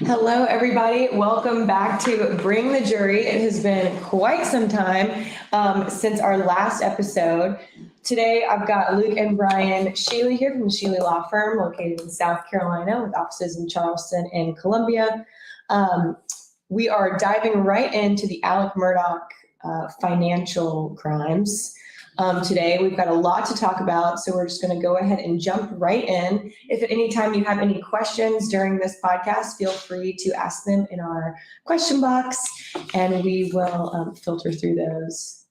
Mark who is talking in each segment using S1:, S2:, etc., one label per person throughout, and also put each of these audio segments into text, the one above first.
S1: Hello, everybody. Welcome back to Bring the Jury. It has been quite some time since our last episode. Today, I've got Luke and Brian Shealy here from the Shealy Law Firm located in South Carolina with offices in Charleston and Columbia. We are diving right into the Alec Murdaugh financial crimes. Today, we've got a lot to talk about, so we're just going to go ahead and jump right in. If at any time you have any questions during this podcast, feel free to ask them in our question box, and we will filter through those.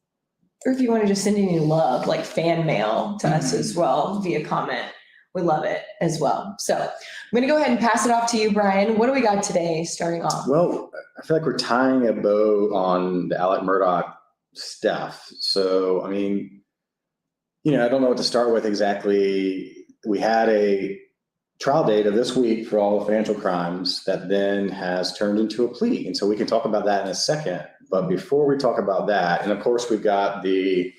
S1: Or if you want to just send any love, like fan mail to us as well via comment, we love it as well. So I'm going to go ahead and pass it off to you, Brian. What do we got today starting off?
S2: Well, I feel like we're tying a bow on the Alec Murdaugh stuff. So, I mean, I don't know what to start with exactly. We had a trial date of this week for all the financial crimes that then has turned into a plea. And so we can talk about that in a second. But before we talk about that, and of course, we've got the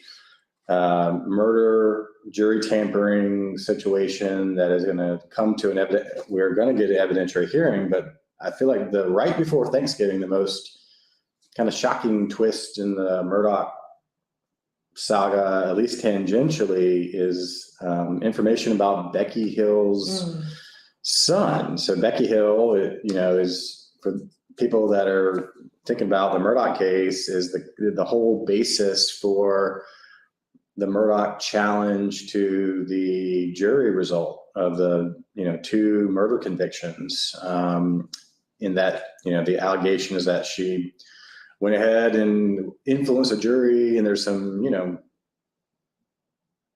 S2: murder jury tampering situation that is going to come to we're going to get an evidentiary hearing. But I feel like right before Thanksgiving, the most kind of shocking twist in the Murdaugh saga, at least tangentially, is information about Becky Hill's son. So Becky Hill, is, for people that are thinking about the Murdaugh case, is the whole basis for the Murdaugh challenge to the jury result of the two murder convictions. In that, the allegation is that she went ahead and influenced a jury, and there's some,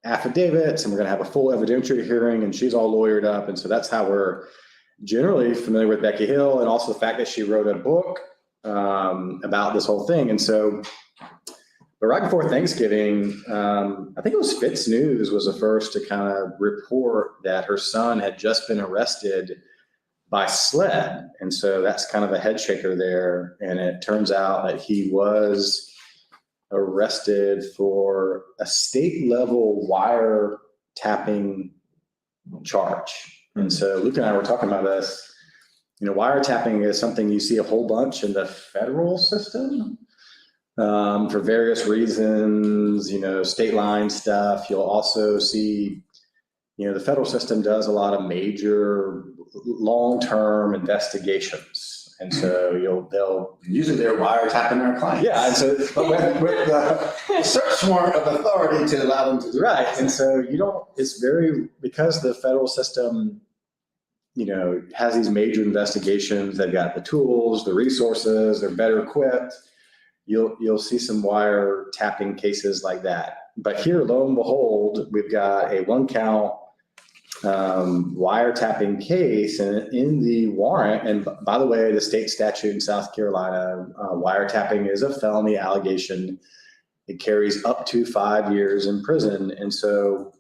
S2: affidavits, and we're going to have a full evidentiary hearing, and she's all lawyered up. And so that's how we're generally familiar with Becky Hill, and also the fact that she wrote a book about this whole thing. And so, but right before Thanksgiving, I think it was Fitz News was the first to kind of report that her son had just been arrested by SLED. And so that's kind of a head shaker there. And it turns out that he was arrested for a state level wire tapping charge. And so Luke and I were talking about this. Wiretapping is something you see a whole bunch in the federal system for various reasons, state line stuff. You'll also see, the federal system does a lot of major long-term investigations. And so they'll
S3: usually they're wiretapping our clients.
S2: Yeah. And so
S3: but with the search warrant of authority to allow them to do
S2: right. And so because the federal system, has these major investigations, they've got the tools, the resources, they're better equipped. You'll see some wire tapping cases like that. But here, lo and behold, we've got a 1-count wiretapping case, and in the warrant, and by the way, the state statute in South Carolina, wiretapping is a felony allegation. It carries up to 5 years in prison. And so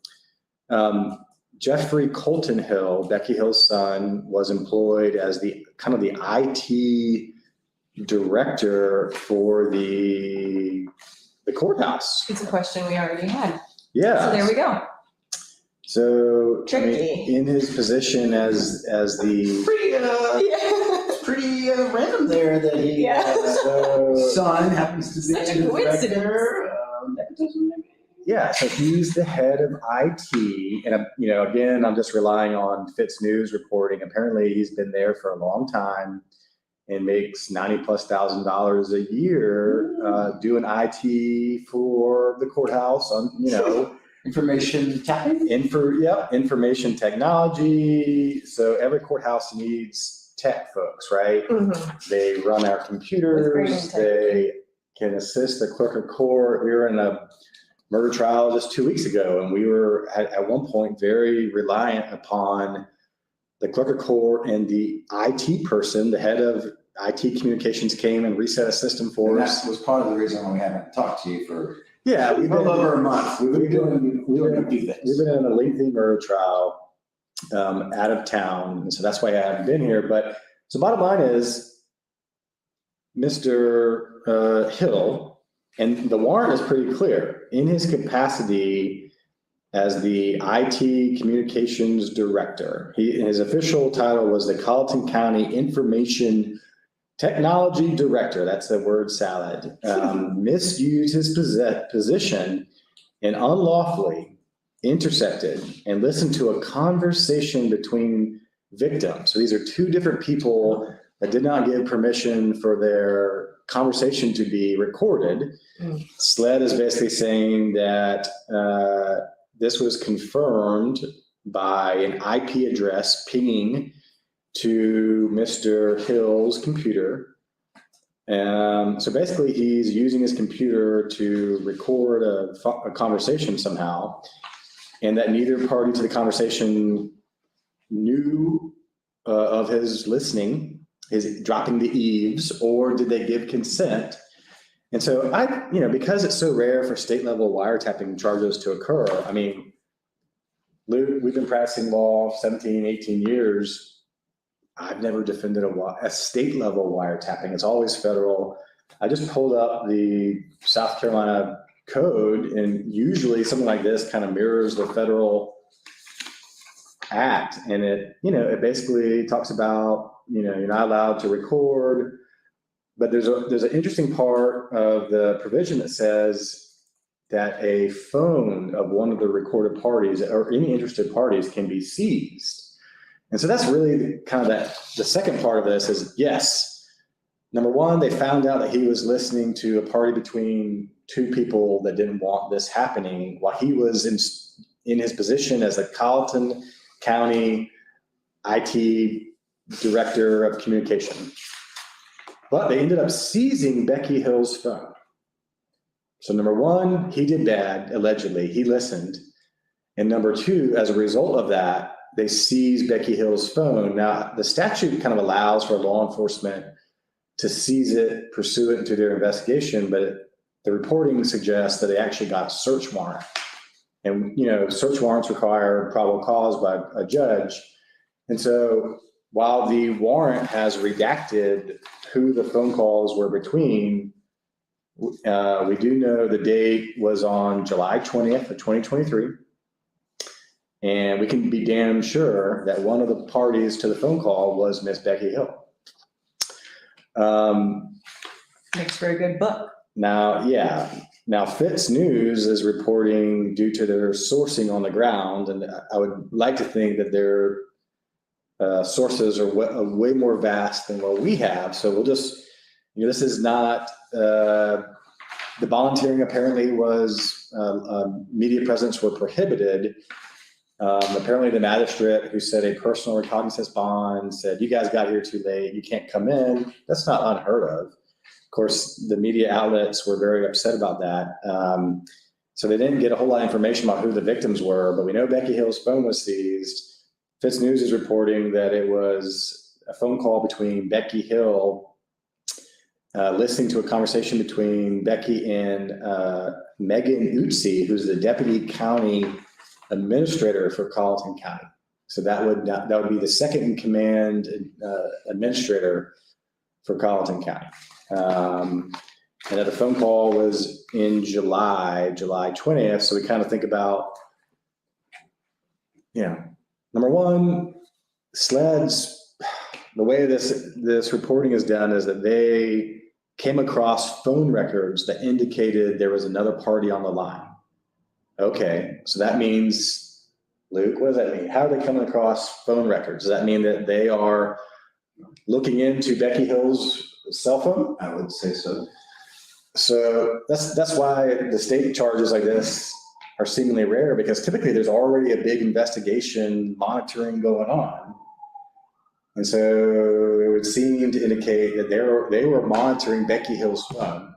S2: Jeffrey Colton Hill, Becky Hill's son, was employed as the IT director for the courthouse.
S1: It's a question we already had.
S2: Yeah.
S1: So there we go.
S2: So
S1: Tricky.
S2: in his position as the
S3: pretty random there that he son happens to be
S1: such a coincidence.
S2: Yeah, so he's the head of IT, and again, I'm just relying on Fitz News reporting. Apparently, he's been there for a long time and makes $90,000+ a year doing IT for the courthouse. On
S3: information tapping.
S2: Information technology. So every courthouse needs tech folks, right? Mm-hmm. They run our computers. They can assist the clerk of court. We were in a murder trial just 2 weeks ago, and we were at one point very reliant upon the clerk of court and the IT person. The head of IT communications came and reset a system for us.
S3: That was part of the reason why we haven't talked to you for
S2: we've been
S3: over a month. We've been
S2: in a lengthy murder trial out of town, and so that's why I haven't been here. But so bottom line is, Mr. Hill, and the warrant is pretty clear, in his capacity as the IT Communications Director. His official title was the Colleton County Information Technology Director. That's the word salad. Misused his position and unlawfully intercepted and listened to a conversation between victims. So these are two different people that did not give permission for their conversation to be recorded. SLED is basically saying that this was confirmed by an IP address pinging to Mr. Hill's computer. So basically he's using his computer to record a conversation somehow, and that neither party to the conversation knew of his listening, his dropping the eaves, or did they give consent? And so because it's so rare for state level wiretapping charges to occur, I mean, Luke, we've been practicing law 17, 18 years. I've never defended a state level wiretapping. It's always federal. I just pulled up the South Carolina code, and usually something like this kind of mirrors the federal act. And it basically talks about, you're not allowed to record. But there's an interesting part of the provision that says that a phone of one of the recorded parties or any interested parties can be seized. And so that's really kind of the second part of this is, yes, number one, they found out that he was listening to a party between two people that didn't want this happening while he was in his position as a Colleton County IT Director of Communication. But they ended up seizing Becky Hill's phone. So number one, he did bad, allegedly. He listened. And number two, as a result of that, they seized Becky Hill's phone. Now, the statute kind of allows for law enforcement to seize it, pursue it into their investigation, but the reporting suggests that they actually got a search warrant. And, search warrants require probable cause by a judge. And so while the warrant has redacted who the phone calls were between, we do know the date was on July 20th of 2023. And we can be damn sure that one of the parties to the phone call was Miss Becky Hill.
S1: Makes for a good book.
S2: Now, Fitz News is reporting due to their sourcing on the ground, and I would like to think that their sources are way more vast than what we have. So we'll just, this is not, the volunteering apparently was, media presence were prohibited. Apparently the magistrate who said a personal recognizance bond said, you guys got here too late, you can't come in. That's not unheard of. Of course, the media outlets were very upset about that. So they didn't get a whole lot of information about who the victims were, but we know Becky Hill's phone was seized. Fitz News is reporting that it was a phone call between Becky Hill, listening to a conversation between Becky and Megan Utsi, who's the deputy county administrator for Colleton County. So that would be the second in command administrator for Colleton County. And that the phone call was in July 20th. So we kind of think about, number one, SLED's, the way this reporting is done is that they came across phone records that indicated there was another party on the line. Okay, so that means, Luke, what does that mean? How are they coming across phone records? Does that mean that they are looking into Becky Hill's cell phone?
S3: I would say so.
S2: So that's why the state charges like this are seemingly rare, because typically there's already a big investigation monitoring going on. And so it would seem to indicate that they were monitoring Becky Hill's phone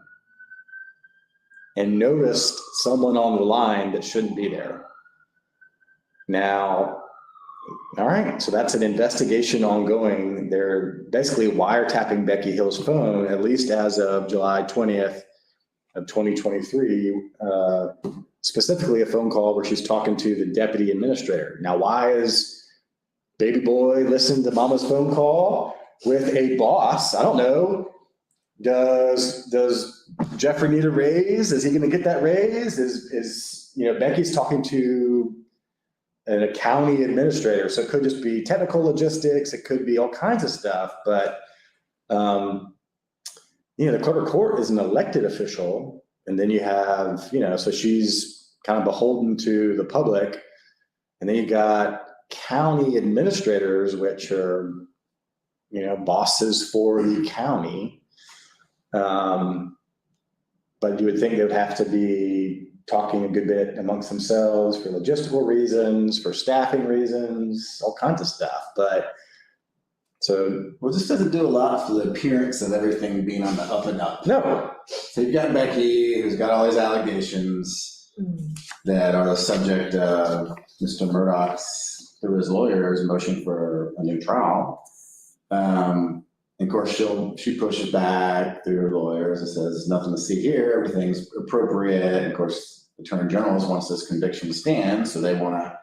S2: and noticed someone on the line that shouldn't be there. Now, all right, so that's an investigation ongoing. They're basically wiretapping Becky Hill's phone, at least as of July 20th of 2023, specifically a phone call where she's talking to the deputy administrator. Now, why is baby boy listening to mama's phone call with a boss? I don't know. Does Jeffrey need a raise? Is he going to get that raise? Is Becky's talking to a county administrator, so it could just be technical logistics. It could be all kinds of stuff. But, the clerk of court is an elected official. And then you have, so she's kind of beholden to the public. And then you got county administrators, which are, bosses for the county. But you would think they would have to be talking a good bit amongst themselves for logistical reasons, for staffing reasons, all kinds of stuff. But
S3: Well, this doesn't do a lot for the appearance of everything being on the up and up.
S2: No.
S3: So you've got Becky, who's got all these allegations that are the subject of Mr. Murdaugh's, through his lawyer's motion for a new trial. And of course, she pushes back through her lawyers and says, nothing to see here, everything's appropriate. And of course, the Attorney General wants this conviction to stand, so they want to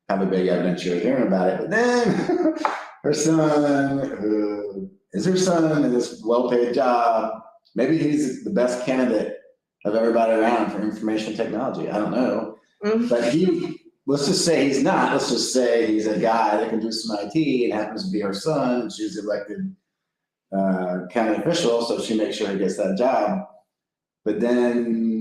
S3: have a big evidentiary hearing about it. But then her son, who is her son in this well-paid job, maybe he's the best candidate of everybody around for information technology. I don't know. But let's just say he's not. Let's just say he's a guy that can do some IT and happens to be her son, and she's elected county official, so she makes sure he gets that job. But then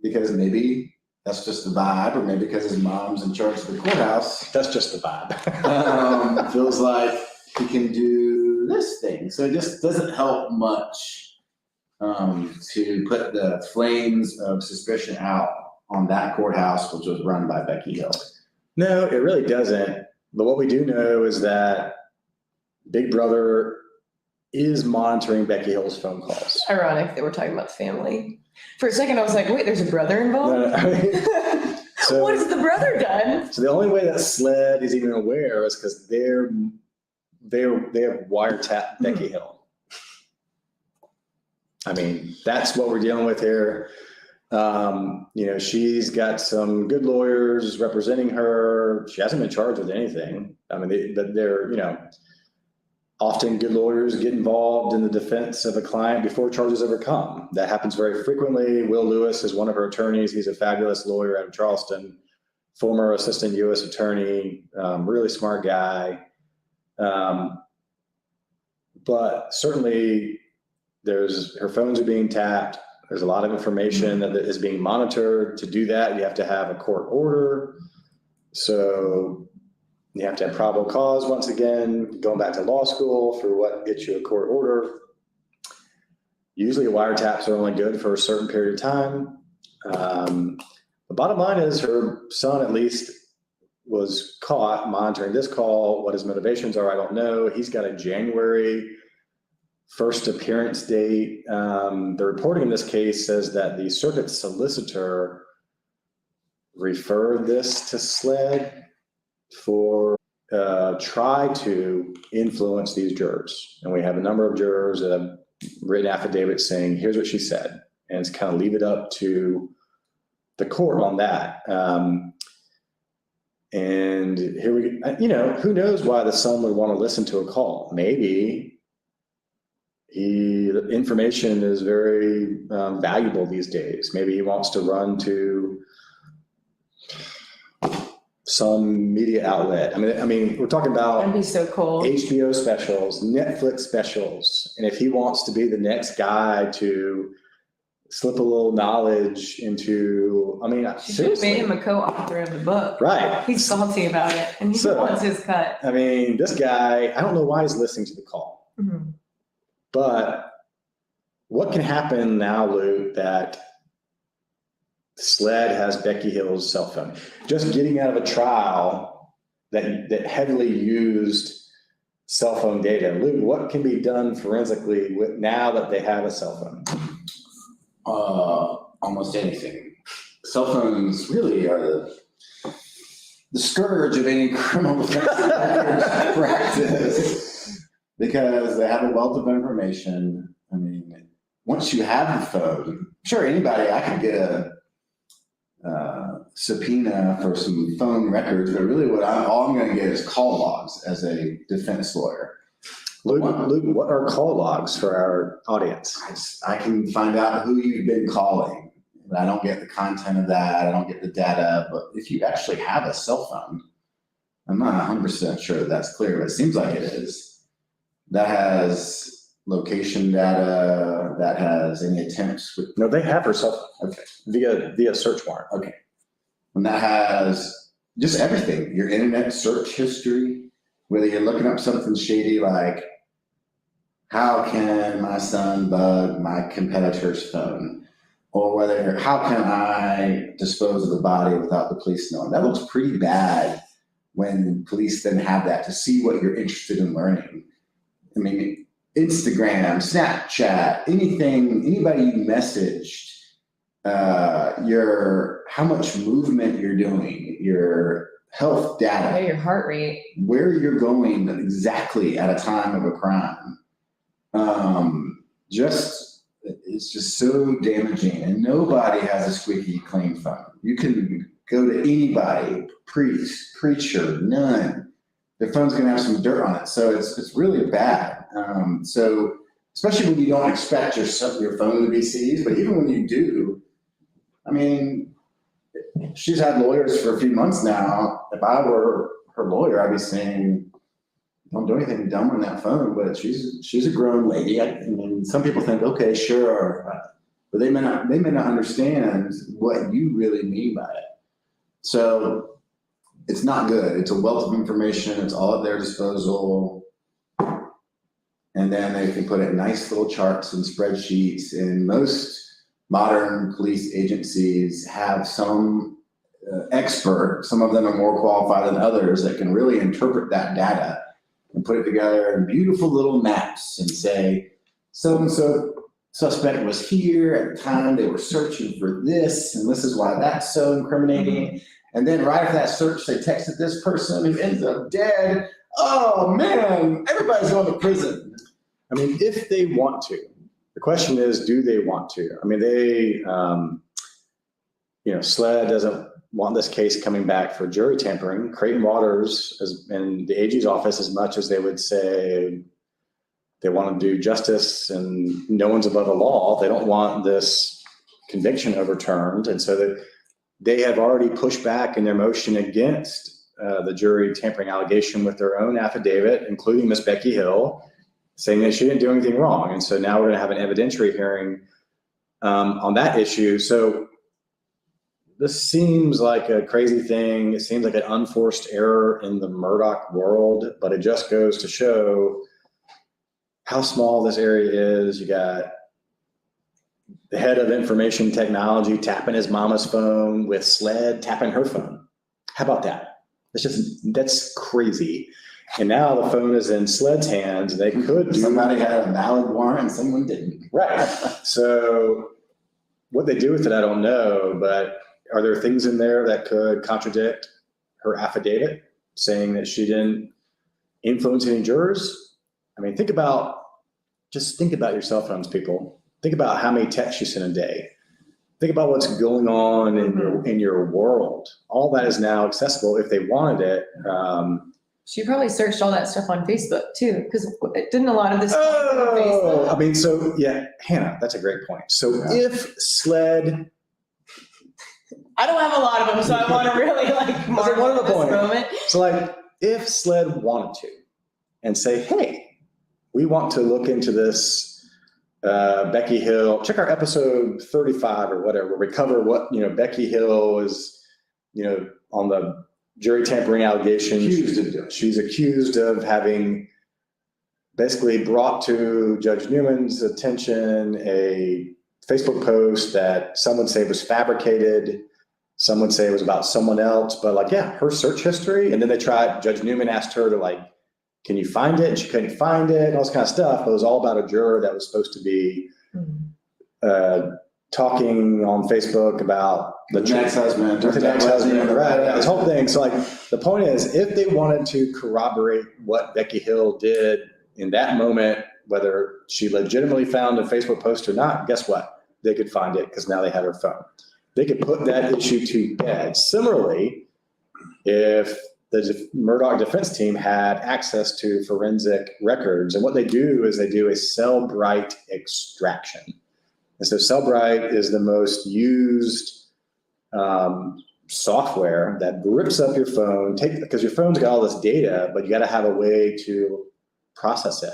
S3: because maybe that's just the vibe, or maybe because his mom's in charge of the courthouse.
S2: That's just the vibe.
S3: Feels like he can do this thing. So it just doesn't help much to put the flames of suspicion out on that courthouse, which was run by Becky Hill.
S2: No, it really doesn't. But what we do know is that Big Brother is monitoring Becky Hill's phone calls.
S1: Ironic that we're talking about the family. For a second, I was like, wait, there's a brother involved?
S2: No, so,
S1: what has the brother done?
S2: So the only way that SLED is even aware is because they have wiretapped Becky Hill. I mean, that's what we're dealing with here. She's got some good lawyers representing her. She hasn't been charged with anything. I mean, they're often good lawyers get involved in the defense of a client before charges ever come. That happens very frequently. Will Lewis is one of her attorneys. He's a fabulous lawyer out of Charleston, former assistant U.S. attorney, really smart guy. But certainly her phones are being tapped. There's a lot of information that is being monitored. To do that, you have to have a court order. So you have to have probable cause once again, going back to law school for what gets you a court order. Usually wiretaps are only good for a certain period of time. The bottom line is her son at least was caught monitoring this call. What his motivations are, I don't know. He's got a January 1st appearance date. The reporting in this case says that the circuit solicitor referred this to SLED for try to influence these jurors. And we have a number of jurors that have written affidavits saying, here's what she said. And it's kind of leave it up to the court on that. And here we, who knows why the son would want to listen to a call. Maybe the information is very valuable these days. Maybe he wants to run to some media outlet. I mean, we're talking about
S1: That'd be so cool.
S2: HBO specials, Netflix specials. And if he wants to be the next guy to slip a little knowledge into,
S1: You should have made him a co-author of the book.
S2: Right.
S1: He's salty about it and he wants his cut.
S2: This guy, I don't know why he's listening to the call.
S1: Mm-hmm.
S2: But what can happen now, Lou, that SLED has Becky Hill's cell phone? Just getting out of a trial that heavily used cell phone data. Lou, what can be done forensically now that they have a cell phone?
S3: Almost anything. Cell phones really are the scourge of any criminal defense practice because they have a wealth of information. Once you have the phone, sure, anybody, I could get a subpoena for some phone records, but really all I'm going to get is call logs as a defense lawyer.
S2: Luke, what are call logs for our audience?
S3: I can find out who you've been calling but I don't get the content of that. I don't get the data. But if you actually have a cell phone, I'm not 100% sure that that's clear, but it seems like it is. That has location data, that has any attempts with.
S2: No, they have her cell phone.
S3: Okay.
S2: Via search warrant.
S3: Okay. And that has just everything, your internet search history, whether you're looking up something shady like, how can my son bug my competitor's phone? Or whether, how can I dispose of the body without the police knowing? That looks pretty bad when police then have that to see what you're interested in learning. I mean, Instagram, Snapchat, anything, anybody you messaged, how much movement you're doing, your health data.
S1: Your heart rate.
S3: Where you're going exactly at a time of a crime. It's just so damaging, and nobody has a squeaky clean phone. You can go to anybody, priest, preacher, nun, their phone's gonna have some dirt on it. So it's really bad. So especially when you don't expect your phone to be seized, but even when you do, I mean, she's had lawyers for a few months now. If I were her lawyer, I'd be saying, don't do anything dumb on that phone, but she's a grown lady. I mean, some people think, okay, sure, but they may not understand what you really mean by it. So it's not good. It's a wealth of information. It's all at their disposal. And then they can put it in nice little charts and spreadsheets. And most modern police agencies have some expert, some of them are more qualified than others, that can really interpret that data and put it together in beautiful little maps and say, so-and-so suspect was here at the time they were searching for this, and this is why that's so incriminating. And then right after that search, they texted this person who ends up dead. Oh man, everybody's going to prison.
S2: I mean, if they want to. The question is, do they want to? I mean, SLED doesn't want this case coming back for jury tampering. Creighton Waters and the AG's office, as much as they would say they want to do justice and no one's above the law, they don't want this conviction overturned. And so they have already pushed back in their motion against the jury tampering allegation with their own affidavit, including Miss Becky Hill, saying that she didn't do anything wrong. And so now we're going to have an evidentiary hearing on that issue. So this seems like a crazy thing. It seems like an unforced error in the Murdaugh world, but it just goes to show how small this area is. You got the head of information technology tapping his mama's phone with SLED tapping her phone. How about that? That's crazy. And now the phone is in SLED's hands, and they could do.
S3: Somebody had a valid warrant and someone didn't.
S2: Right. So what they do with it, I don't know, but are there things in there that could contradict her affidavit saying that she didn't influence any jurors? I mean, think about your cell phones, people. Think about how many texts you send a day. Think about what's going on in your world. All that is now accessible if they wanted it.
S1: She probably searched all that stuff on Facebook too, because didn't a lot of this come from Facebook?
S2: I mean, so yeah, Hannah, that's a great point. So if SLED,
S1: I don't have a lot of them, so I want to really mark
S2: one of the
S1: this
S2: point.
S1: moment.
S2: So if SLED wanted to and say, hey, we want to look into this Becky Hill, check our episode 35 or whatever, where we cover what, Becky Hill is, on the jury tampering allegation. She's accused of having basically brought to Judge Newman's attention a Facebook post that some would say was fabricated. Some would say it was about someone else, but her search history. And then Judge Newman asked her to can you find it? And she couldn't find it and all this kind of stuff. But it was all about a juror that was supposed to be talking on Facebook about the next husband, right? This whole thing. So the point is, if they wanted to corroborate what Becky Hill did in that moment, whether she legitimately found a Facebook post or not, guess what? They could find it because now they have her phone. They could put that issue to bed. Similarly, if the Murdaugh defense team had access to forensic records, and what they do is they do a cell bright extraction. And so Cellbrite is the most used software that rips up your phone, because your phone's got all this data, but you got to have a way to process it.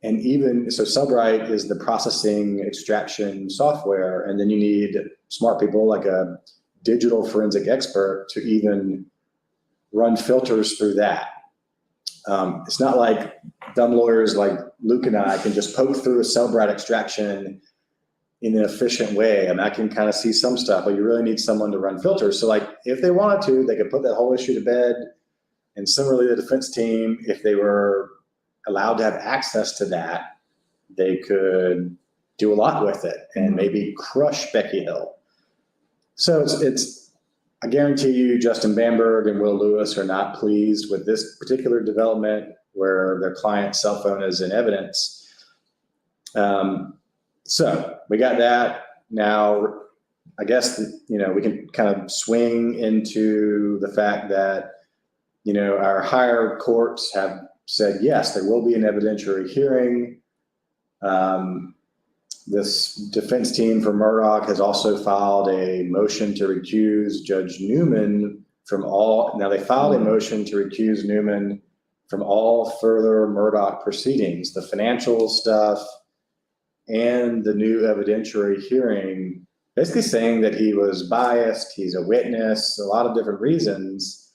S2: And even so, Cellbrite is the processing extraction software, and then you need smart people like a digital forensic expert to even run filters through that. It's not like dumb lawyers like Luke and I can just poke through a Cellbrite extraction in an efficient way. I mean, I can kind of see some stuff, but you really need someone to run filters. So like, if they wanted to, they could put that whole issue to bed. And similarly, the defense team, if they were allowed to have access to that, they could do a lot with it and maybe crush Becky Hill. So I guarantee you, Justin Bamberg and Will Lewis are not pleased with this particular development where their client's cell phone is in evidence. So we got that. Now, I guess, we can kind of swing into the fact that, our higher courts have said, yes, there will be an evidentiary hearing. This defense team for Murdaugh has also filed a motion to recuse Judge Newman they filed a motion to recuse Newman from all further Murdaugh proceedings, the financial stuff and the new evidentiary hearing, basically saying that he was biased, he's a witness, a lot of different reasons.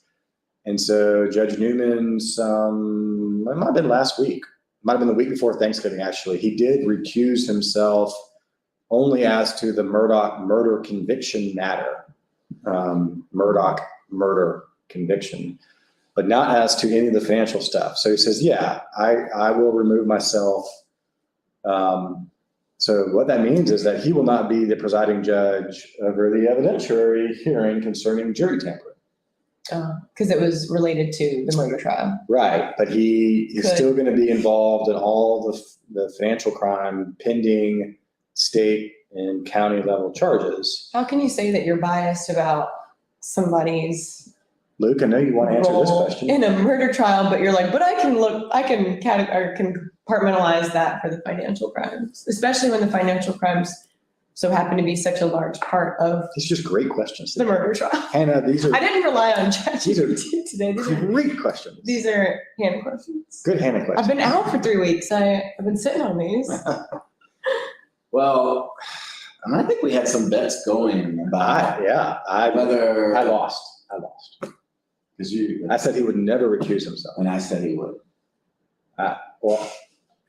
S2: And so Judge Newman, it might have been last week, might have been the week before Thanksgiving, actually, he did recuse himself only as to the Murdaugh murder conviction matter, Murdaugh murder conviction, but not as to any of the financial stuff. So he says, yeah, I will remove myself. So what that means is that he will not be the presiding judge over the evidentiary hearing concerning jury tampering.
S1: Because it was related to the murder trial.
S2: Right, but he is still going to be involved in all the financial crime pending state and county level charges.
S1: How can you say that you're biased about somebody's
S2: Luke, I know you want to answer this question.
S1: In a murder trial, but you're like, but I can compartmentalize that for the financial crimes, especially when the financial crimes so happen to be such a large part of
S2: These are just great questions.
S1: the murder trial.
S2: Hannah,
S1: I didn't rely on ChatGPT today.
S2: Great questions.
S1: These are Hannah questions.
S2: Good Hannah questions.
S1: I've been out for 3 weeks. I've been sitting on these.
S3: Well, I think we had some bets going about whether
S2: I lost.
S3: Because
S2: I said he would never recuse himself.
S3: And I said he would.
S2: Well,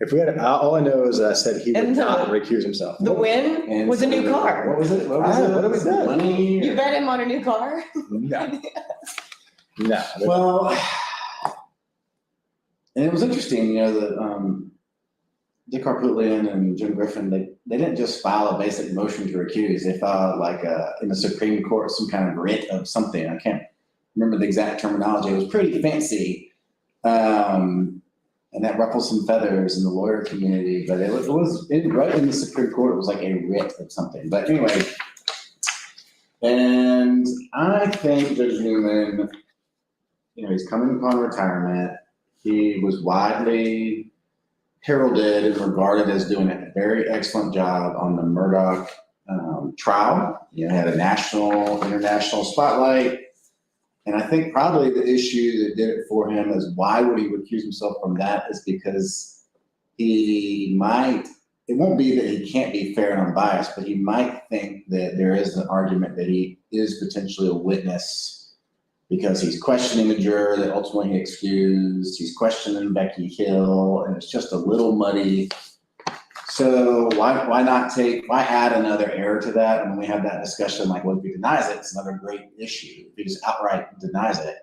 S2: if we had, all I know is that I said he would not recuse himself.
S1: The win was a new car.
S3: What was it? What have we done? Money?
S1: You bet him on a new car?
S2: No.
S3: Well, and it was interesting, that Dick Harpootlian and Jim Griffin, they didn't just file a basic motion to recuse. They filed in the Supreme Court some kind of writ of something. I can't remember the exact terminology. It was pretty fancy. And that ruffled some feathers in the lawyer community, but it was right in the Supreme Court. It was like a writ of something. But anyway, and I think Judge Newman, he's coming upon retirement. He was widely heralded and regarded as doing a very excellent job on the Murdaugh trial. Had a national, international spotlight. And I think probably the issue that did it for him is why would he recuse himself from that is because it won't be that he can't be fair and unbiased, but he might think that there is an argument that he is potentially a witness because he's questioning a juror that ultimately he excused. He's questioning Becky Hill, and it's just a little muddy. So why add another error to that? And when we have that discussion, if he denies it, it's another great issue. If he just outright denies it.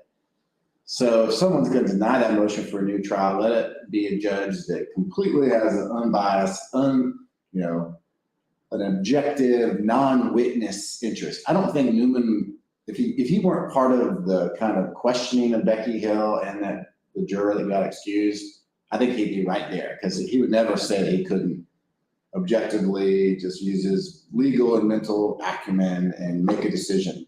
S3: So if someone's going to deny that motion for a new trial, let it be a judge that completely has an unbiased, an objective, non-witness interest. I don't think Newman, if he weren't part of the kind of questioning of Becky Hill and that the juror that got excused, I think he'd be right there because he would never say that he couldn't objectively just use his legal and mental acumen and make a decision.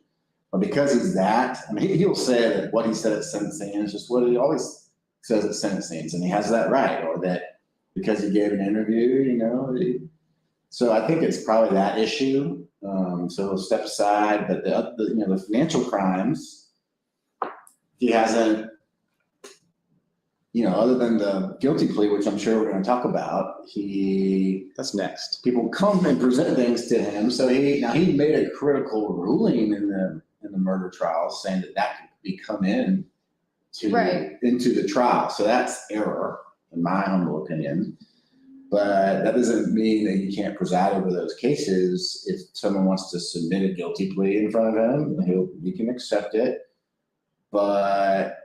S3: But because he's that, he'll say that what he said at sentencing is just what he always says at sentencing, and he has that right, or that because he gave an interview, So I think it's probably that issue. So he'll step aside, but the financial crimes, he hasn't, other than the guilty plea, which I'm sure we're going to talk about,
S2: That's next.
S3: people come and present things to him. So he made a critical ruling in the murder trial saying that could come in into the trial. So that's error, in my humble opinion. But that doesn't mean that you can't preside over those cases. If someone wants to submit a guilty plea in front of him, he can accept it. But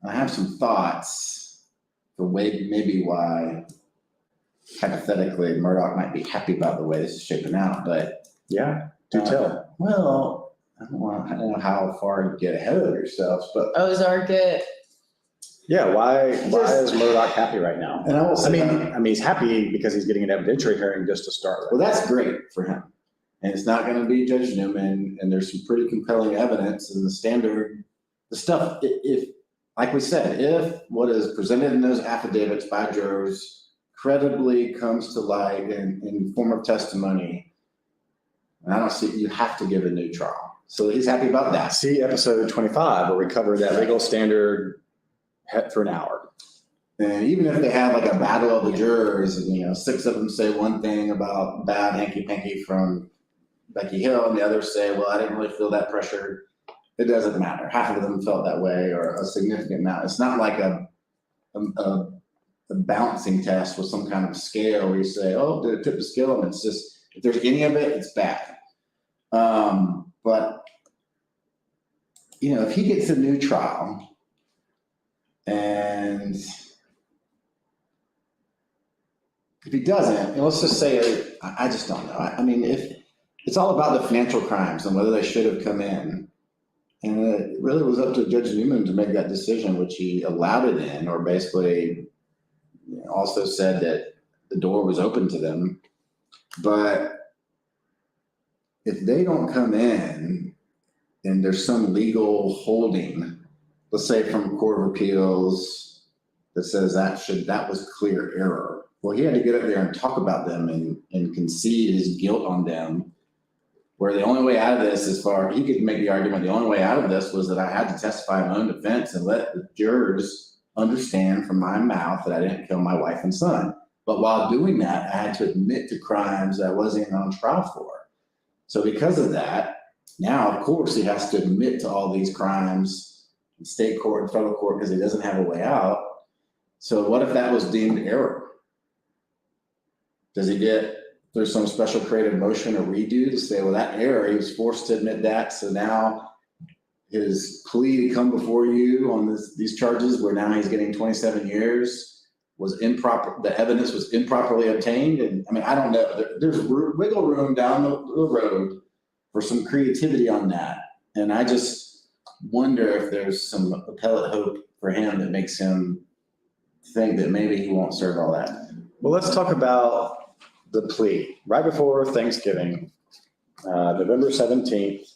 S3: I have some thoughts for maybe why, hypothetically, Murdaugh might be happy about the way this is shaping out. But
S2: yeah, do tell.
S3: Well, I don't know how far you get ahead of yourselves, but
S1: Ozark it.
S2: Yeah, why is Murdaugh happy right now?
S3: And I will say,
S2: I mean, he's happy because he's getting an evidentiary hearing just to start with.
S3: Well, that's great for him. And it's not going to be Judge Newman, and there's some pretty compelling evidence in the stuff, if, like we said, if what is presented in those affidavits by jurors credibly comes to light in form of testimony, and I don't see, you have to give a new trial. So he's happy about that.
S2: See episode 25, where we covered that legal standard for an hour.
S3: And even if they have like a battle of the jurors, and 6 of them say one thing about bad hanky-panky from Becky Hill, and the others say, well, I didn't really feel that pressure. It doesn't matter. Half of them felt that way, or a significant amount. It's not like a balancing test with some kind of scale where you say, oh, did it tip the scale? And it's just, if there's any of it, it's bad. But, if he gets a new trial, and if he doesn't, and let's just say, I just don't know. I mean, if it's all about the financial crimes and whether they should have come in, and it really was up to Judge Newman to make that decision, which he allowed it in, or basically also said that the door was open to them. But if they don't come in and there's some legal holding, let's say from Court of Appeals, that says that was clear error. Well, he had to get up there and talk about them and concede his guilt on them, where the only way out of this, he could make the argument, the only way out of this was that I had to testify in my own defense and let the jurors understand from my mouth that I didn't kill my wife and son. But while doing that, I had to admit to crimes that I wasn't on trial for. So because of that, now, of course, he has to admit to all these crimes in state court and federal court because he doesn't have a way out. So what if that was deemed error? There's some special creative motion or redo to say, well, that error, he was forced to admit that. So now his plea to come before you on these charges, where now he's getting 27 years, was improper. The evidence was improperly obtained. And I mean, I don't know. There's wiggle room down the road for some creativity on that. And I just wonder if there's some appellate hope for him that makes him think that maybe he won't serve all that.
S2: Well, let's talk about the plea. Right before Thanksgiving, November 17th,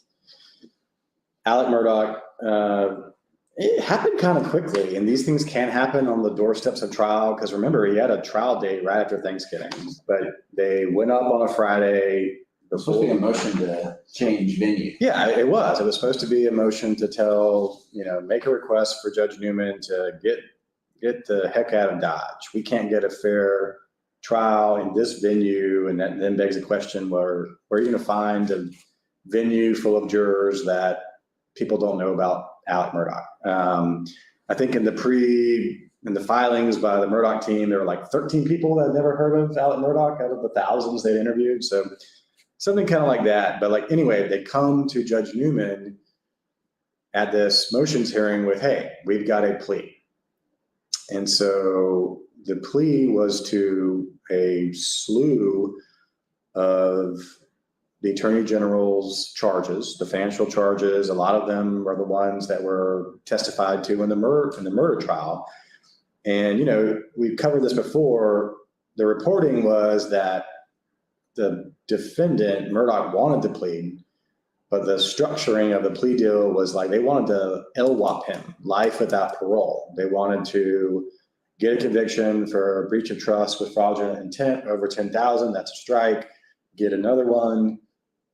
S2: Alec Murdaugh, it happened kind of quickly, and these things can happen on the doorsteps of trial, because remember, he had a trial date right after Thanksgiving, but they went up on a Friday.
S3: It was supposed to be a motion to change venue.
S2: Yeah, it was. It was supposed to be a motion to make a request for Judge Newman to get the heck out of Dodge. We can't get a fair trial in this venue. And that then begs the question, where are you going to find a venue full of jurors that people don't know about Alec Murdaugh? I think in the filings by the Murdaugh team, there were like 13 people that had never heard of Alec Murdaugh out of the thousands they interviewed. So something kind of like that. But anyway, they come to Judge Newman at this motions hearing with, hey, we've got a plea. And so the plea was to a slew of the Attorney General's charges, the financial charges. A lot of them are the ones that were testified to in the murder trial. And, we've covered this before. The reporting was that the defendant, Murdaugh, wanted to plead, but the structuring of the plea deal was like they wanted to LWOP him, life without parole. They wanted to get a conviction for breach of trust with fraudulent intent over $10,000. That's a strike. get another one.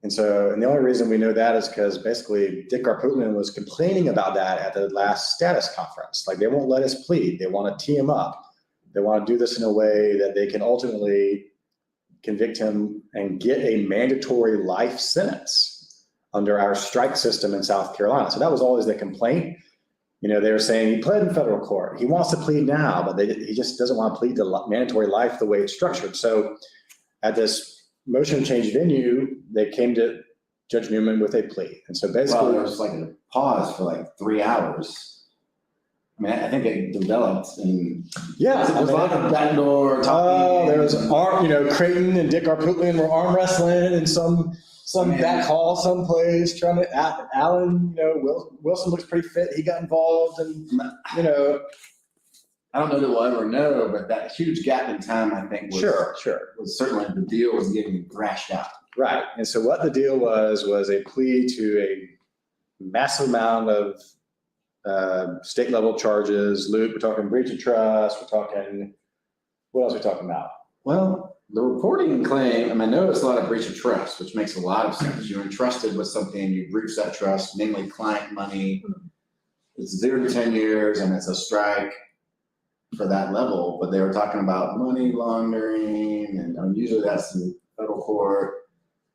S2: And the only reason we know that is because basically Dick Garputman was complaining about that at the last status conference. Like, they won't let us plead. They want to tee him up. They want to do this in a way that they can ultimately convict him and get a mandatory life sentence under our strike system in South Carolina. So that was always the complaint. You know, they were saying he pled in federal court. He wants to plead now, but he just doesn't want to plead to mandatory life the way it's structured. So at this motion to change venue, they came to Judge Newman with a plea. And so basically,
S3: Well, there was like a pause for like 3 hours. I mean, I think it developed and
S2: yeah,
S3: there was a lot of backdoor talking.
S2: there was Creighton and Dick Garputman were arm wrestling in some back hall someplace trying to. Alan, Wilson looks pretty fit. He got involved, and
S3: I don't know that we'll ever know, but that huge gap in time, I think, was certainly the deal was getting thrashed out.
S2: Right. And so what the deal was a plea to a massive amount of state level charges. Luke, we're talking breach of trust. We're talking, what else are we talking about?
S3: Well, the reporting claim, I know it's a lot of breach of trust, which makes a lot of sense. You're entrusted with something, you breach that trust, namely client money. It's 0 to 10 years and it's a strike for that level, but they were talking about money laundering, and usually that's in federal court,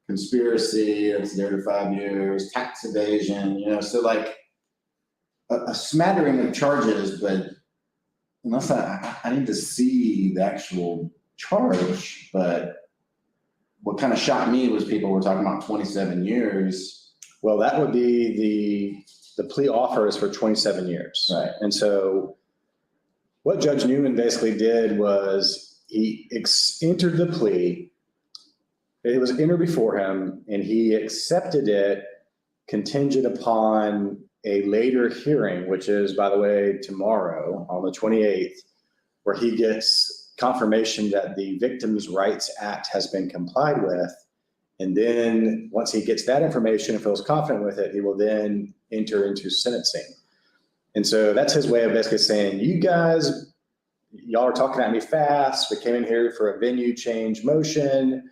S3: conspiracy, that's 0 to 5 years, tax evasion, so like a smattering of charges, but unless I need to see the actual charge, but what kind of shocked me was people were talking about 27 years.
S2: Well, that would be the plea offer is for 27 years.
S3: Right.
S2: And so what Judge Newman basically did was he entered the plea. It was entered before him, and he accepted it contingent upon a later hearing, which is, by the way, tomorrow on the 28th, where he gets confirmation that the Victims' Rights Act has been complied with. And then once he gets that information and feels confident with it, he will then enter into sentencing. And so that's his way of basically saying, y'all are talking at me fast. We came in here for a venue change motion.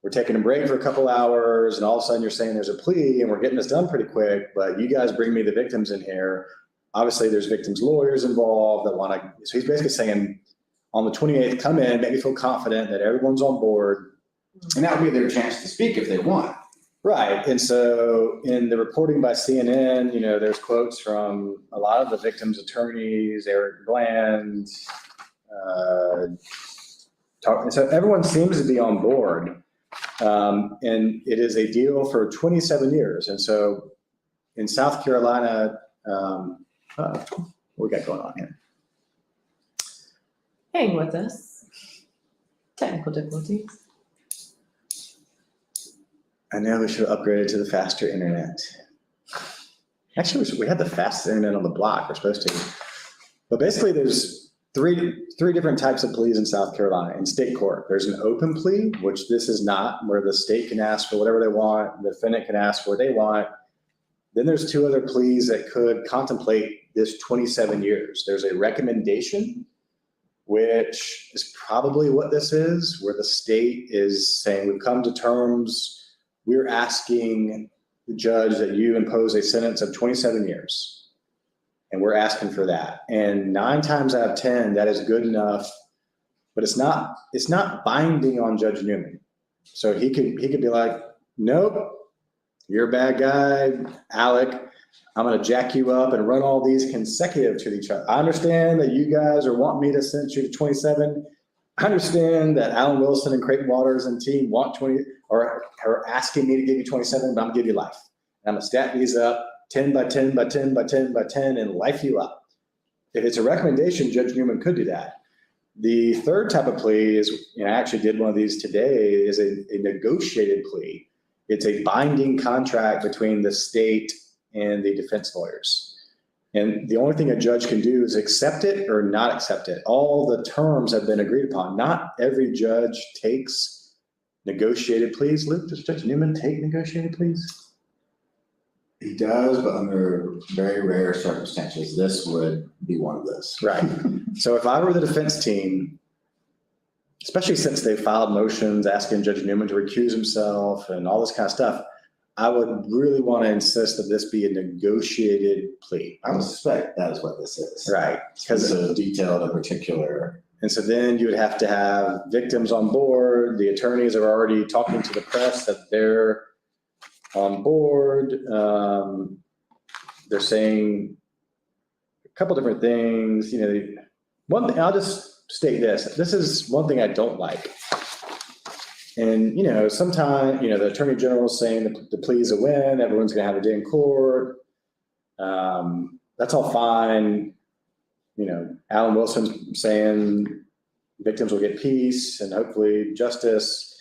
S2: We're taking a break for a couple hours, and all of a sudden you're saying there's a plea and we're getting this done pretty quick, but you guys bring me the victims in here. Obviously there's victims' lawyers involved that want to, so he's basically saying on the 28th, come in, make me feel confident that everyone's on board.
S3: And that would be their chance to speak if they want.
S2: Right. And so in the reporting by CNN, there's quotes from a lot of the victims' attorneys, Eric Bland. So everyone seems to be on board. And it is a deal for 27 years. And so in South Carolina, what we got going on here?
S1: Hang with us. Technical difficulties.
S2: I know we should have upgraded to the faster internet. Actually, we had the fastest internet on the block. We're supposed to. But basically, there's three different types of pleas in South Carolina in state court. There's an open plea, which this is not, where the state can ask for whatever they want, the defendant can ask for what they want. Then there's 2 other pleas that could contemplate this 27 years. There's a recommendation, which is probably what this is, where the state is saying, we've come to terms. We're asking the judge that you impose a sentence of 27 years. And we're asking for that. And 9 times out of 10, that is good enough, but it's not binding on Judge Newman. So he could be like, nope, you're a bad guy, Alec. I'm going to jack you up and run all these consecutive to each other. I understand that you guys are wanting me to sentence you to 27. I understand that Alan Wilson and Creighton Waters and team want 20 or are asking me to give you 27, but I'm going to give you life. And I'm going to stack these up 10 by 10 by 10 by 10 by 10 and life you up. If it's a recommendation, Judge Newman could do that. The third type of plea is, I actually did one of these today, is a negotiated plea. It's a binding contract between the state and the defense lawyers. And the only thing a judge can do is accept it or not accept it. All the terms have been agreed upon. Not every judge takes negotiated pleas. Luke, does Judge Newman take negotiated pleas?
S3: He does, but under very rare circumstances. This would be one of those.
S2: Right. So if I were the defense team especially since they filed motions asking Judge Newman to recuse himself and all this kind of stuff, I would really want to insist that this be a negotiated plea.
S3: I would suspect that is what this is.
S2: Right.
S3: Because it's detailed in particular.
S2: And so then you would have to have victims on board. The attorneys are already talking to the press that they're on board. They're saying a couple different things. You know, one thing, I'll just state this. This is one thing I don't like. And, you know, sometimes, you know, the attorney general is saying that the plea is a win. Everyone's going to have a day in court. That's all fine. You know, Alan Wilson's saying victims will get peace and hopefully justice.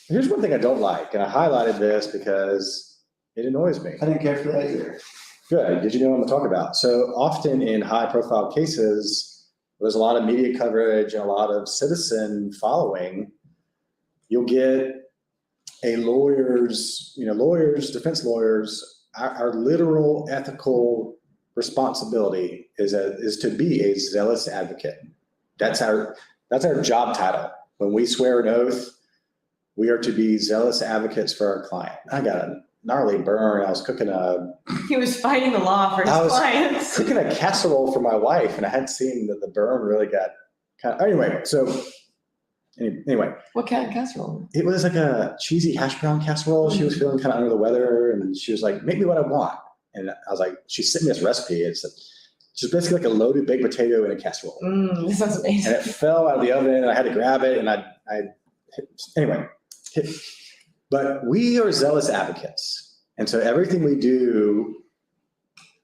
S2: Here's one thing I don't like, and I highlighted this because it annoys me.
S3: I didn't care for that either.
S2: Good. Did you know what I'm going to talk about? So often in high-profile cases, there's a lot of media coverage and a lot of citizen following. You'll get a lawyer's, you know, lawyers, defense lawyers, our literal ethical responsibility is to be a zealous advocate. That's our job title. When we swear an oath, we are to be zealous advocates for our client. I got a gnarly burn. I was cooking
S1: He was fighting the law for his clients.
S2: cooking a casserole for my wife, and I hadn't seen that the burn really got kind of, anyway, so anyway.
S1: What kind of casserole?
S2: It was like a cheesy hash brown casserole. She was feeling kind of under the weather, and she was like, make me what I want. And I was like, she sent me this recipe. It's just basically like a loaded baked potato in a casserole.
S1: This sounds amazing.
S2: And it fell out of the oven, and I had to grab it, and anyway. But we are zealous advocates. And so everything we do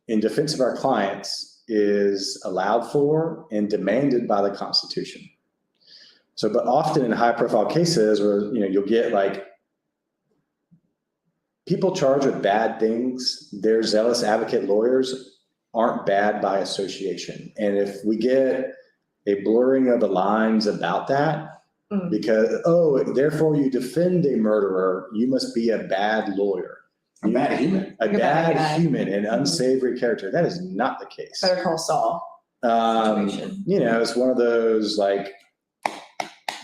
S2: in defense of our clients is allowed for and demanded by the Constitution. So, but often in high profile cases where, you know, you'll get like people charged with bad things, their zealous advocate lawyers aren't bad by association. And if we get a blurring of the lines about that, because, therefore you defend a murderer, you must be a bad lawyer.
S3: A bad human.
S2: A bad human, an unsavory character. That is not the case.
S1: Better Call Saul situation.
S2: You know, it's one of those like,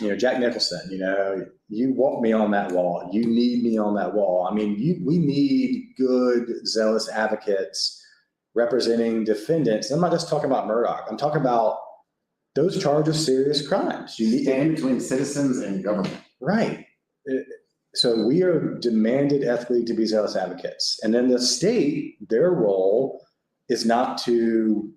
S2: you know, Jack Nicholson, you know, you want me on that wall. You need me on that wall. I mean, we need good, zealous advocates representing defendants. I'm not just talking about Murdaugh. I'm talking about those charged with serious crimes. You need
S3: stand between citizens and government.
S2: Right. So we are demanded ethically to be zealous advocates. And then the state, their role is not to,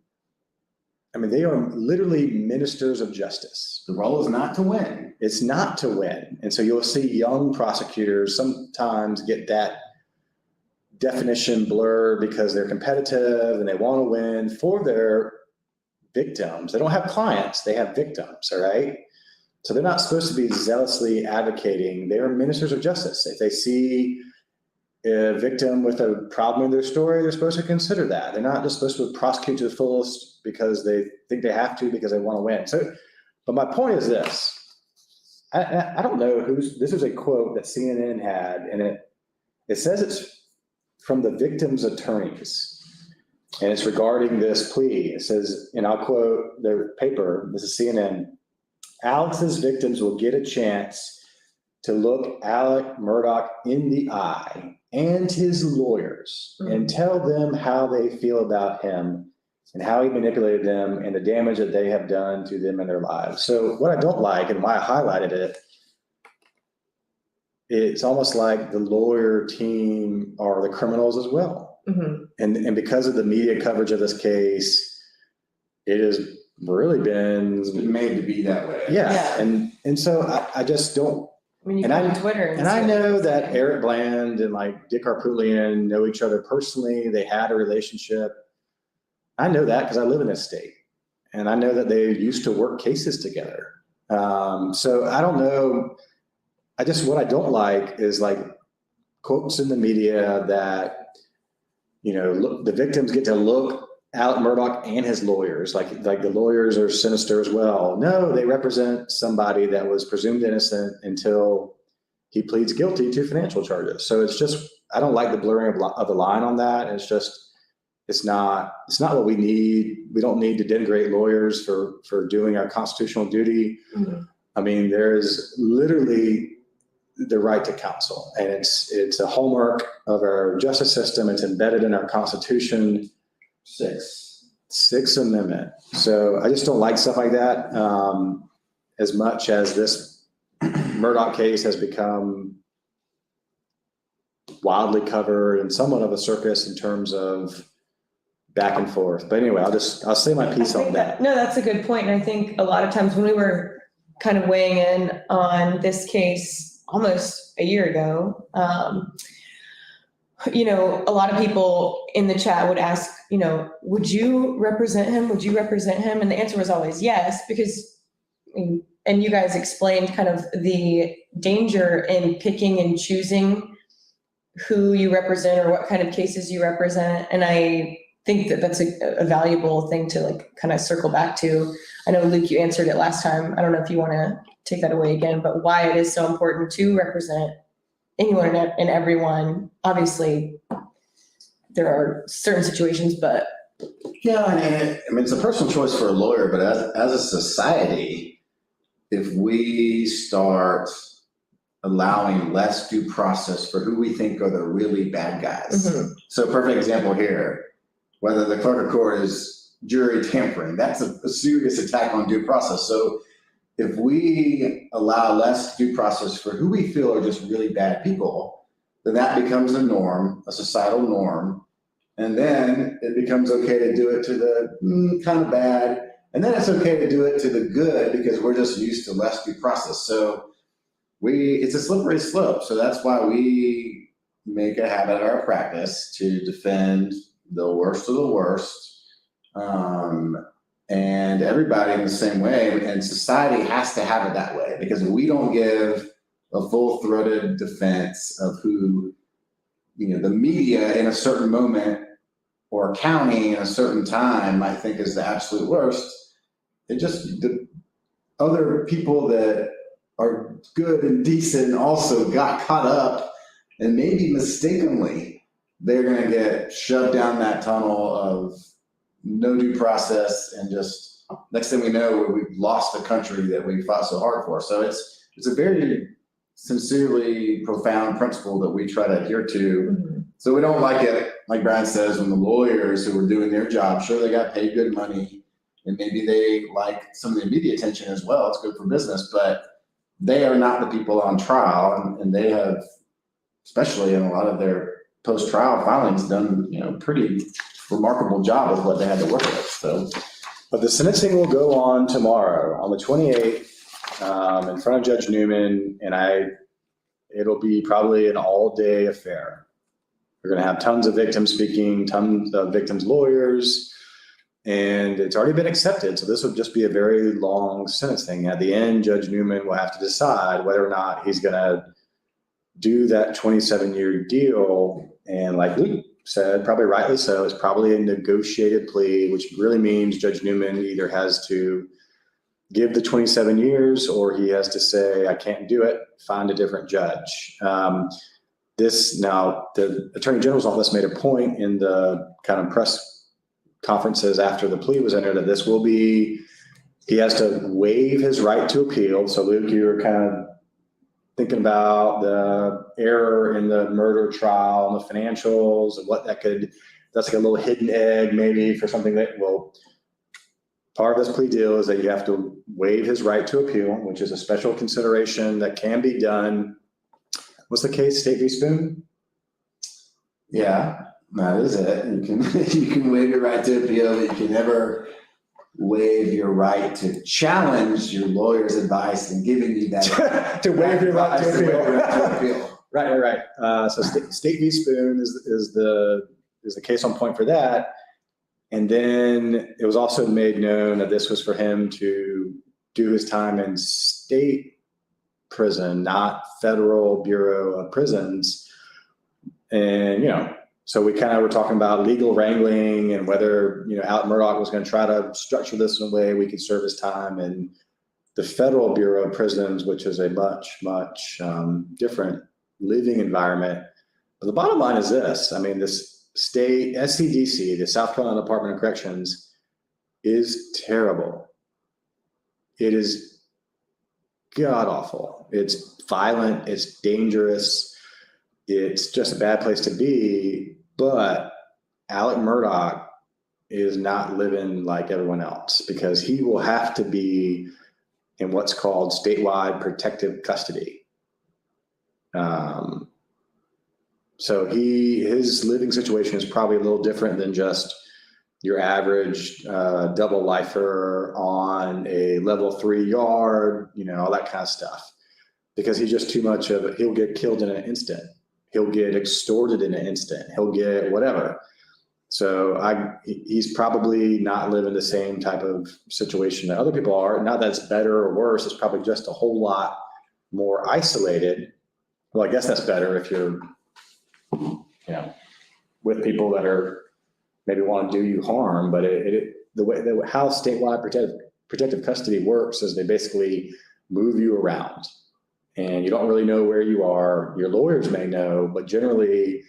S2: I mean, they are literally ministers of justice.
S3: The role is not to win.
S2: It's not to win. And so you'll see young prosecutors sometimes get that definition blurred because they're competitive and they want to win for their victims. They don't have clients, they have victims, all right? So they're not supposed to be zealously advocating. They are ministers of justice. If they see a victim with a problem in their story, they're supposed to consider that. They're not just supposed to prosecute to the fullest because they think they have to, because they want to win. So, but my point is this. I don't know this is a quote that CNN had, and it says it's from the victim's attorneys. And it's regarding this plea. It says, and I'll quote their paper, this is CNN, Alex's victims will get a chance to look Alec Murdaugh in the eye and his lawyers and tell them how they feel about him and how he manipulated them and the damage that they have done to them in their lives. So what I don't like and why I highlighted it, it's almost like the lawyer team are the criminals as well. And because of the media coverage of this case, it has really been
S3: made to be that way.
S2: Yeah. And so I just don't.
S1: I mean, you go on Twitter.
S2: And I know that Eric Bland and like Dick Arpoulian know each other personally. They had a relationship. I know that because I live in this state. And I know that they used to work cases together. So I don't know. What I don't like is like quotes in the media that, you know, look, the victims get to look Alec Murdaugh and his lawyers, like the lawyers are sinister as well. No, they represent somebody that was presumed innocent until he pleads guilty to financial charges. So it's just, I don't like the blurring of the line on that. It's not what we need. We don't need to denigrate lawyers for doing our constitutional duty. I mean, there's literally the right to counsel, and it's a hallmark of our justice system. It's embedded in our Constitution. Sixth Amendment. So I just don't like stuff like that. As much as this Murdaugh case has become wildly covered and somewhat of a circus in terms of back and forth. But anyway, I'll say my piece on that.
S1: No, that's a good point. And I think a lot of times when we were kind of weighing in on this case almost a year ago, you know, a lot of people in the chat would ask, you know, would you represent him? Would you represent him? And the answer was always yes, because, and you guys explained kind of the danger in picking and choosing who you represent or what kind of cases you represent. And I think that that's a valuable thing to like kind of circle back to. I know, Luke, you answered it last time. I don't know if you want to take that away again, but why it is so important to represent anyone and everyone. Obviously, there are certain situations, but.
S3: Yeah, I mean, it's a personal choice for a lawyer, but as a society, if we start allowing less due process for who we think are the really bad guys.
S1: Mm-hmm.
S3: So perfect example here, whether the clerk of court is jury tampering, that's a serious attack on due process. So if we allow less due process for who we feel are just really bad people, then that becomes a norm, a societal norm. And then it becomes okay to do it to the kind of bad. And then it's okay to do it to the good because we're just used to less due process. So it's a slippery slope. So that's why we make a habit of our practice to defend the worst of the worst. And everybody in the same way, and society has to have it that way, because if we don't give a full-throated defense of who, you know, the media in a certain moment or county in a certain time might think is the absolute worst, the other people that are good and decent also got caught up, and maybe mistakenly they're going to get shoved down that tunnel of no due process, and just next thing we know, we've lost the country that we fought so hard for. So it's a very sincerely profound principle that we try to adhere to.
S1: Mm-hmm.
S3: So we don't like it, like Brian says, when the lawyers who are doing their job, sure, they got paid good money, and maybe they like some of the media attention as well. It's good for business, but they are not the people on trial, and they have, especially in a lot of their post-trial filings, done, you know, pretty remarkable job with what they had to work with. So,
S2: but the sentencing will go on tomorrow on the 28th in front of Judge Newman, and it'll be probably an all-day affair. We're going to have tons of victims speaking, tons of victims' lawyers, and it's already been accepted. So this will just be a very long sentencing. At the end, Judge Newman will have to decide whether or not he's going to do that 27-year deal. And like Luke said, probably rightly so, it's probably a negotiated plea, which really means Judge Newman either has to give the 27 years or he has to say, I can't do it, find a different judge. Now, the Attorney General's office made a point in the kind of press conferences after the plea was entered that this will be, he has to waive his right to appeal. So Luke, you were kind of thinking about the error in the murder trial and the financials and what that's like a little hidden egg maybe for something that part of this plea deal is that you have to waive his right to appeal, which is a special consideration that can be done. What's the case, State v. Spoon?
S3: Yeah, that is it. You can waive your right to appeal, but you can never waive your right to challenge your lawyer's advice and giving you that
S2: to waive your right to
S3: appeal.
S2: Right. So State v. Spoon is the case on point for that. And then it was also made known that this was for him to do his time in state prison, not Federal Bureau of Prisons. And, you know, so we kind of were talking about legal wrangling and whether, you know, Murdaugh was going to try to structure this in a way we could serve his time in the Federal Bureau of Prisons, which is a much, much different living environment. But the bottom line is this. I mean, this state SCDC, the South Carolina Department of Corrections, is terrible. It is god awful. It's violent, it's dangerous, it's just a bad place to be. But Alec Murdaugh is not living like everyone else, because he will have to be in what's called statewide protective custody. So his living situation is probably a little different than just your average double lifer on a level 3 yard, all that kind of stuff. Because he's just too much of it. He'll get killed in an instant. He'll get extorted in an instant. He'll get whatever. So he's probably not living the same type of situation that other people are. Not that it's better or worse. It's probably just a whole lot more isolated. Well, I guess that's better if you're, with people that are maybe want to do you harm. But how statewide protective custody works is they basically move you around, and you don't really know where you are. Your lawyers may know, but generally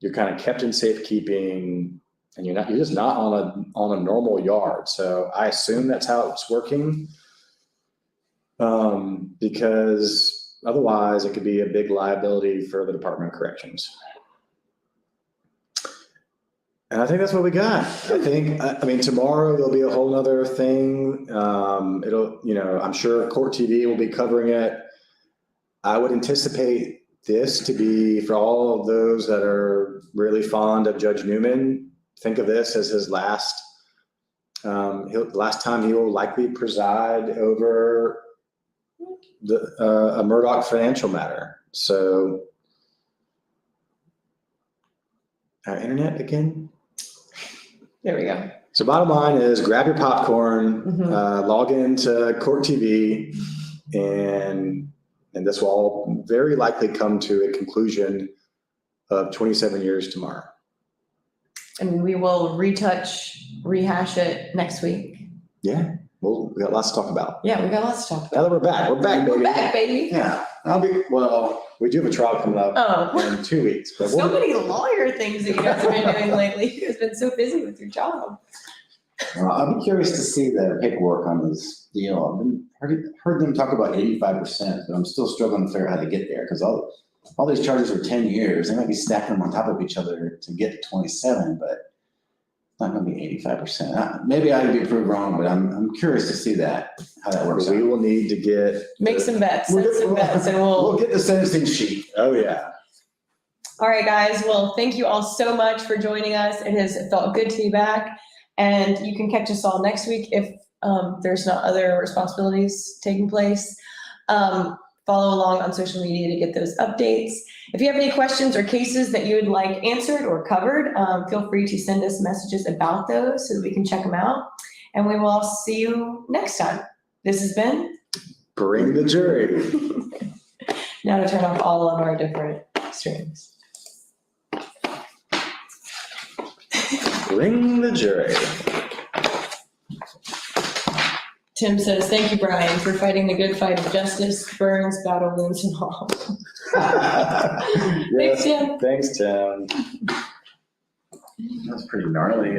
S2: you're kind of kept in safekeeping, and you're just not on a normal yard. So I assume that's how it's working, because otherwise it could be a big liability for the Department of Corrections. And I think that's what we got. I mean, tomorrow there'll be a whole nother thing. I'm sure Court TV will be covering it. I would anticipate this to be, for all of those that are really fond of Judge Newman, think of this as his last time he will likely preside over a Murdaugh financial matter. So, our internet again.
S1: There we go.
S2: So bottom line is, grab your popcorn, log into Court TV, and this will all very likely come to a conclusion of 27 years tomorrow.
S1: And we will rehash it next week.
S2: Yeah, we got lots to talk about.
S1: Yeah, we got lots to talk
S2: Now
S1: about.
S2: that we're back, baby.
S1: We're back, baby.
S2: Yeah, we do have a trial coming up in 2 weeks. But
S1: So many lawyer things that you guys have been doing lately. You guys have been so busy with your job.
S3: I'll be curious to see the paperwork on this deal. I've heard them talk about 85%, but I'm still struggling to figure out how to get there, because all these charges are 10 years. They might be stacking them on top of each other to get to 27, but it's not going to be 85%. Maybe I could be proved wrong, but I'm curious to see how that works.
S2: we will need to
S1: Make some bets, set some bets, and
S3: we'll get the sentencing sheet.
S2: Oh yeah.
S1: All right, guys. Well, thank you all so much for joining us. It has felt good to be back. And you can catch us all next week if there's not other responsibilities taking place. Follow along on social media to get those updates. If you have any questions or cases that you would like answered or covered, feel free to send us messages about those so that we can check them out. And we will all see you next time. This has been
S2: Bring the Jury.
S1: Now to turn off all of our different streams.
S2: Bring the Jury.
S1: Tim says, thank you, Brian, for fighting the good fight of justice, burns, battle wounds, and all. Thanks, Tim.
S2: Thanks, Tim.
S3: That's pretty gnarly.